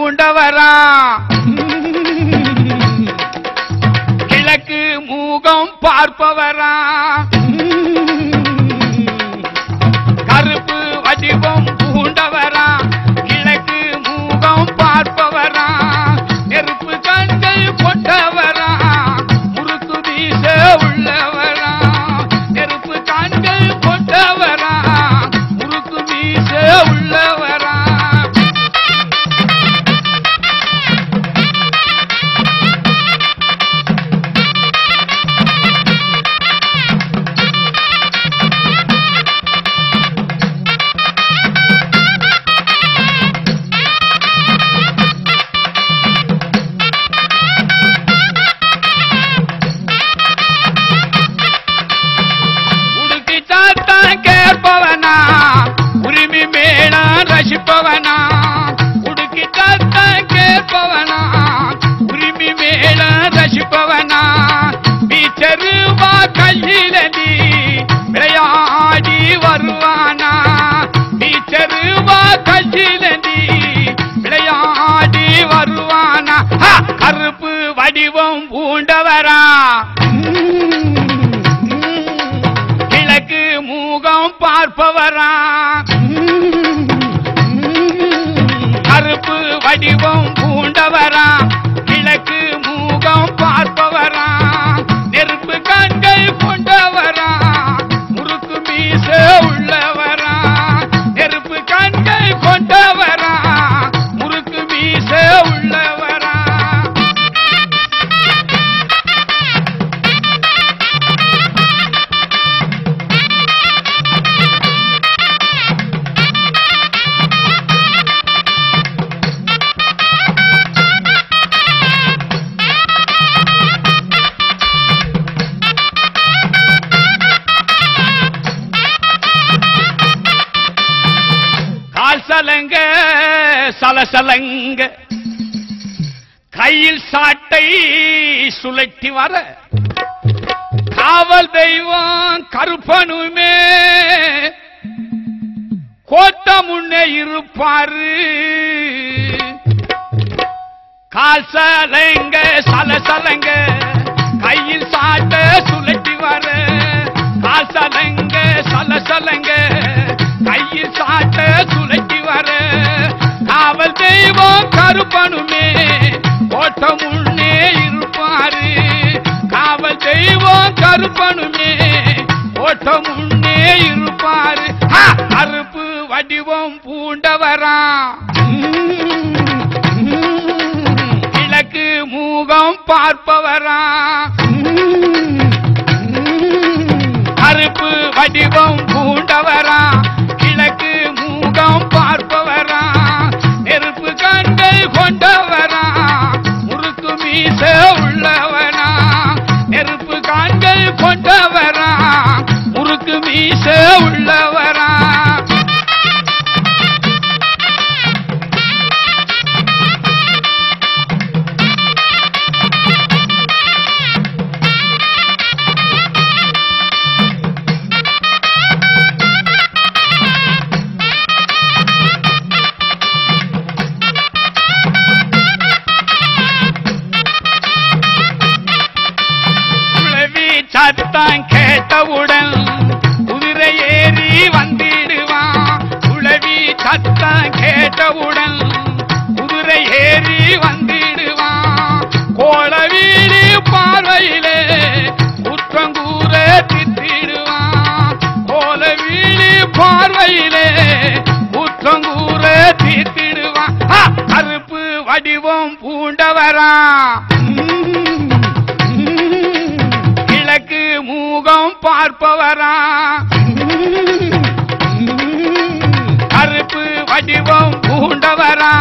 பூண்டவரா கிழக்கு மூகம் பார்ப்பவரா கருப்பு வடிவம் பூண்டவரா கிழக்கு மூகம் பார்ப்பவரா நெருப்பு கண்கள் கொண்டவரா முறுக்கு வீச உள்ளவரா நெருப்பு கண்கள் கொண்டவரா முறுக்கு வீச உள்ளவரா கேட்பவனா உரிமை மேளா ரசிப்பவனா உடுக்கி தத்த கேட்பவனா உரிமை மேளா ரசிப்பவனா பீச்சருவா கையிலடி விளையாடி வருவானா பீச்சருவா கையிலடி விளையாடி வருவானா கருப்பு வடிவம் பூண்டவரா மூகம் பார்ப்பவரா கருப்பு வடிவம் பூண்டவரா கிழக்கு மூகம் பார்ப்பவரா நெருப்பு கண்கள் கொண்டவரா முறுக்கு மீச உள்ளவரா நெருப்பு கண்கள் கொண்டவரா முறுக்கு மீச உள்ளவரா சலங்க சலசலங்க கையில் சாட்டை சுழட்டி வர காவல் தெய்வம் கருப்பனுமே கோட்ட முன்னே இருப்பாரு கால் சலங்க சலசலங்க கையில் சாட்டை சுழட்டி வர கால் சலங்க சலசலங்க கையில் சாட்ட சுழட்டி வர காவல் தெய்வம் கருப்பனுமே கோட்ட முன்னே இருப்பாரு காவல் தெய்வம் கருப்பனுமே கோட்ட முன்னே இருப்பாரு கருப்பு வடிவம் பூண்டவரா கிழக்கு மூகம் பார்ப்பவரா கருப்பு வடிவம் பூண்டவரா கிழக்கு மூகம் பார்ப்பவரா நெருப்பு கண்கள் கொண்டவரா முறுக்கு மீச உள்ளவனா நெருப்பு கண்கள் கொண்டவரா முறுக்கு மீச உள்ளவரா சத்தம் கேட்டவுடன் குதிரை ஏறி வந்திடுவான் உளவி சத்தம் கேட்டவுடன் குதிரை ஏறி வந்திடுவான் கோளவீடு பார்வையிலே குற்றங்கூற திட்டிடுவான் கோளவீடு பார்வையிலே குற்றங்கூற திட்டிடுவான் கருப்பு வடிவம் பூண்டவரா கிழக்கு மூகம் பார்ப்பவரா கருப்பு வடிவம் பூண்டவரா